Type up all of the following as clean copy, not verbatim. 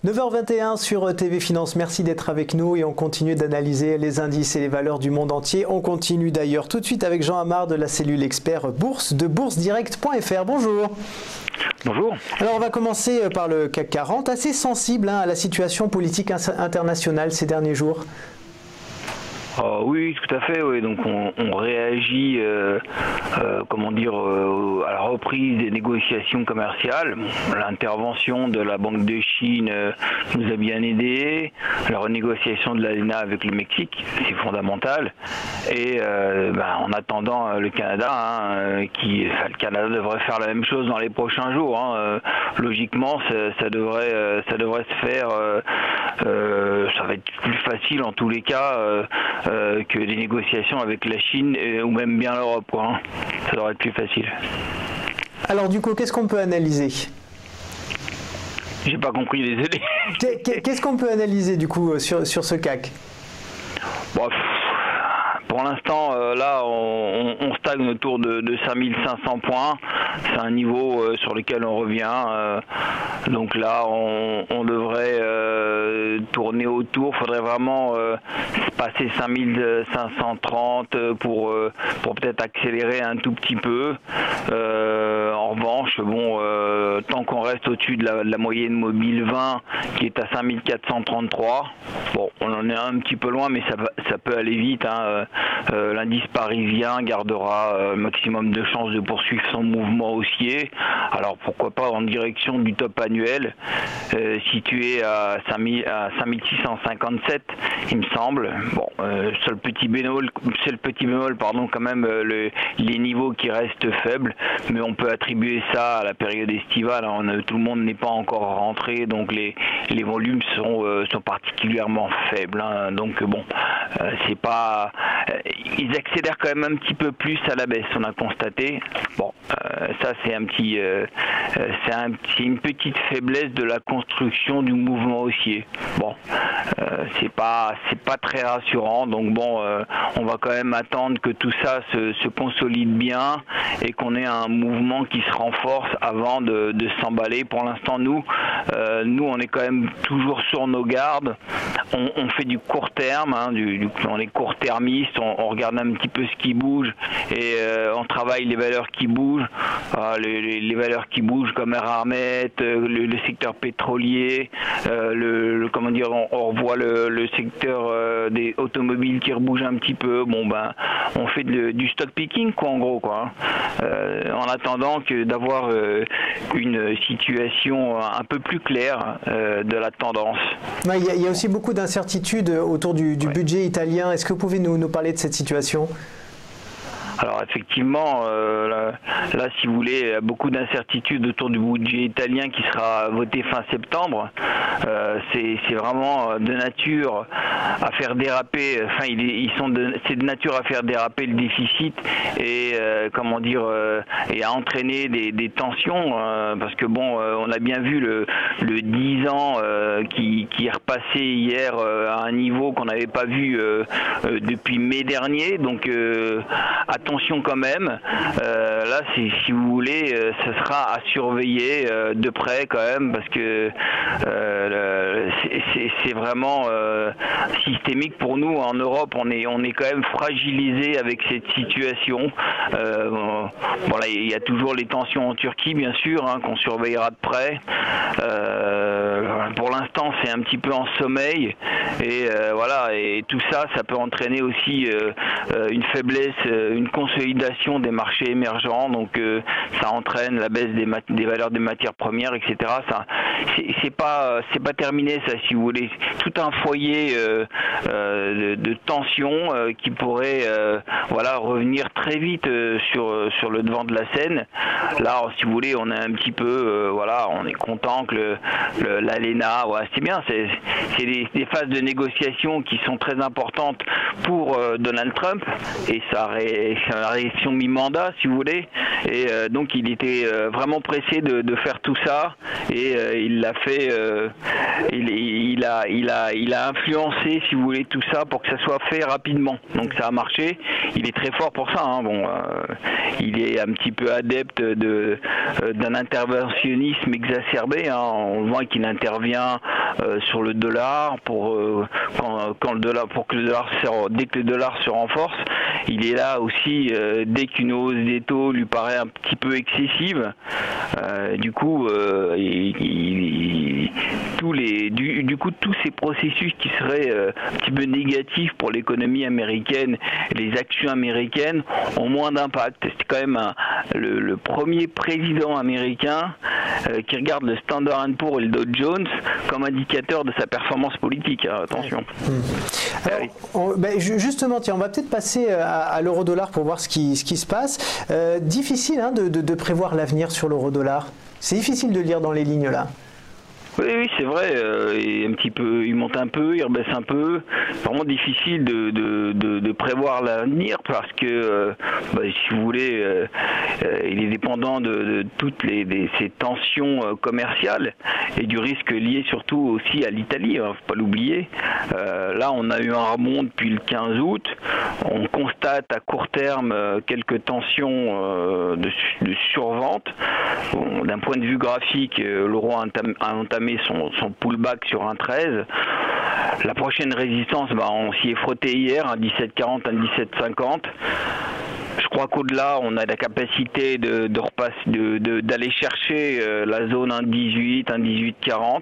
9h21 sur TV Finance, merci d'être avec nous et on continue d'analyser les indices et les valeurs du monde entier. On continue d'ailleurs tout de suite avec Jean Amar de la cellule expert bourse de boursedirect.fr. Bonjour. Bonjour. Alors on va commencer par le CAC 40, assez sensible à la situation politique internationale ces derniers jours. Oui, tout à fait. Oui. Donc on réagit, à la reprise des négociations commerciales. L'intervention de la Banque de Chine nous a bien aidés. La renégociation de l'ALENA avec le Mexique, c'est fondamental. Et en attendant le Canada, le Canada devrait faire la même chose dans les prochains jours. Logiquement, ça devrait se faire. Ça va être plus facile en tous les cas. Que des négociations avec la Chine ou même bien l'Europe. Ça devrait être plus facile. Alors du coup, qu'est-ce qu'on peut analyser? J'ai pas compris, désolé. Qu'est-ce qu'on peut analyser du coup sur ce CAC? Pour l'instant, là, on stagne autour de 5500 points. C'est un niveau sur lequel on revient. Donc là, on devrait tourner autour. Il faudrait vraiment passer 5530 pour peut-être accélérer un tout petit peu. En revanche, tant qu'on reste au-dessus de la moyenne mobile 20, qui est à 5433, on en est un petit peu loin, mais ça peut aller vite. L'indice parisien gardera un maximum de chances de poursuivre son mouvement haussier. Alors pourquoi pas en direction du top annuel, situé à 5657, il me semble. C'est le petit bémol, quand même, les niveaux qui restent faibles, mais on peut attribuer ça à la période estivale. Tout le monde n'est pas encore rentré, donc les volumes sont particulièrement faibles. C'est pas... Ils accélèrent quand même un petit peu plus à la baisse, on a constaté. Ça c'est une petite faiblesse de la construction du mouvement haussier. C'est pas très rassurant, donc on va quand même attendre que tout ça se consolide bien et qu'on ait un mouvement qui se renforce avant de s'emballer. Pour l'instant, nous on est quand même toujours sur nos gardes. On fait du court terme, on est court-termiste, on regarde un petit peu ce qui bouge et on travaille les valeurs qui bougent. Les valeurs qui bougent comme Eramet, le secteur pétrolier, on revoit le secteur des automobiles qui rebouge un petit peu. On fait du stock picking en gros en attendant d'avoir une situation un peu plus claire de la tendance. Il y a aussi beaucoup d'incertitudes autour du budget italien. Est-ce que vous pouvez nous parler de cette situation? Alors effectivement, là, si vous voulez, il y a beaucoup d'incertitudes autour du budget italien qui sera voté fin septembre. C'est vraiment de nature à faire déraper, c'est de nature à faire déraper le déficit et et à entraîner des tensions, parce que on a bien vu le 10 ans qui est repassé hier à un niveau qu'on n'avait pas vu depuis mai dernier. Donc attention quand même. Là, si vous voulez, ce sera à surveiller de près quand même, parce que c'est vraiment systémique pour nous. En Europe, on est quand même fragilisé avec cette situation. Là, il y a toujours les tensions en Turquie, bien sûr, qu'on surveillera de près. Pour l'instant, c'est un petit peu en sommeil. Et et tout ça, ça peut entraîner aussi une faiblesse, une consolidation des marchés émergents, donc ça entraîne la baisse des valeurs des matières premières, etc. Ça, c'est pas terminé, ça, si vous voulez. Tout un foyer de tension qui pourrait revenir très vite sur le devant de la scène. Là, si vous voulez, on est un petit peu, on est content que l'ALENA, c'est bien, c'est des phases de négociation qui sont très importantes pour Donald Trump et sa réélection mi-mandat, si vous voulez. Et donc il était vraiment pressé de faire tout ça et il l'a fait. Il il a influencé, si vous voulez, tout ça pour que ça soit fait rapidement. Donc ça a marché. Il est très fort pour ça. Hein. Bon, il est un petit peu adepte d'un interventionnisme exacerbé. Hein. On voit qu'il intervient sur le dollar pour quand le dollar, pour que le dollar dès que le dollar se renforce. Il est là aussi dès qu'une hausse des taux lui paraît un petit peu excessive. Du coup, tous ces processus qui seraient un petit peu négatifs pour l'économie américaine, les actions américaines ont moins d'impact. C'est quand même le premier président américain qui regarde le Standard & Poor's et le Dow Jones comme indicateur de sa performance politique. Hein, attention. Alors, justement, tiens, on va peut-être passer à l'euro-dollar pour voir ce qui se passe. Difficile hein, de prévoir l'avenir sur l'euro-dollar. C'est difficile de lire dans les lignes là. Oui, c'est vrai. Il monte un peu, il rebaisse un peu. C'est vraiment difficile de prévoir l'avenir parce que, si vous voulez, il est dépendant de toutes ces tensions commerciales et du risque lié surtout aussi à l'Italie. Hein, faut pas l'oublier. Là, on a eu un rebond depuis le 15 août. On constate à court terme quelques tensions de survente. Bon, d'un point de vue graphique, l'euro a entamé son pullback sur 1,13. La prochaine résistance, on s'y est frotté hier, un 17,40, un 17,50. Je crois qu'au-delà, on a la capacité d'aller chercher la zone 1,18, 1,18,40.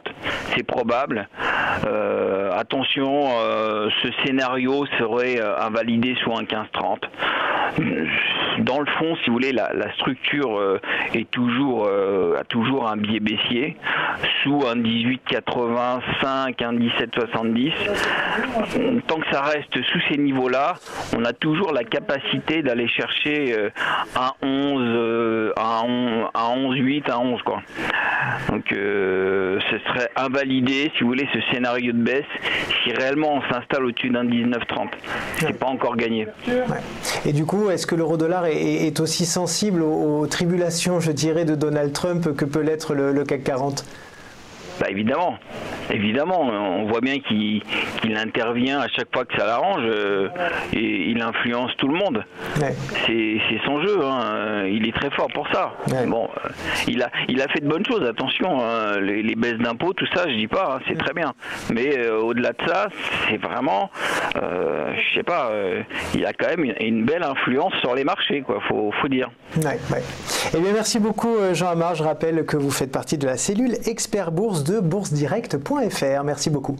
C'est probable. Attention, ce scénario serait invalidé sous 1,15,30. Dans le fond, si vous voulez, la structure a toujours un biais baissier sous un 18,85, un 17,70. Tant que ça reste sous ces niveaux-là, on a toujours la capacité d'aller chercher un 11, un 11,8, un 11 quoi. Donc ce serait invalidé, si vous voulez, ce scénario de baisse si réellement on s'installe au-dessus d'un 19,30. C'est pas encore gagné. Ouais. Et du coup, est-ce que l'euro-dollar est aussi sensible aux tribulations, je dirais, de Donald Trump que peut l'être le CAC 40 ? Évidemment, on voit bien qu'il intervient à chaque fois que ça l'arrange et il influence tout le monde. Ouais. C'est son jeu, hein. Il est très fort pour ça. Ouais. Bon, il a fait de bonnes choses, attention, hein. Les baisses d'impôts, tout ça, je dis pas, hein, c'est très bien. Mais au-delà de ça, c'est vraiment, je sais pas, il a quand même une belle influence sur les marchés, quoi. Faut dire. Ouais. Eh bien, merci beaucoup, Jean Amard. Je rappelle que vous faites partie de la cellule Expert Bourse de boursedirect.fr. Merci beaucoup.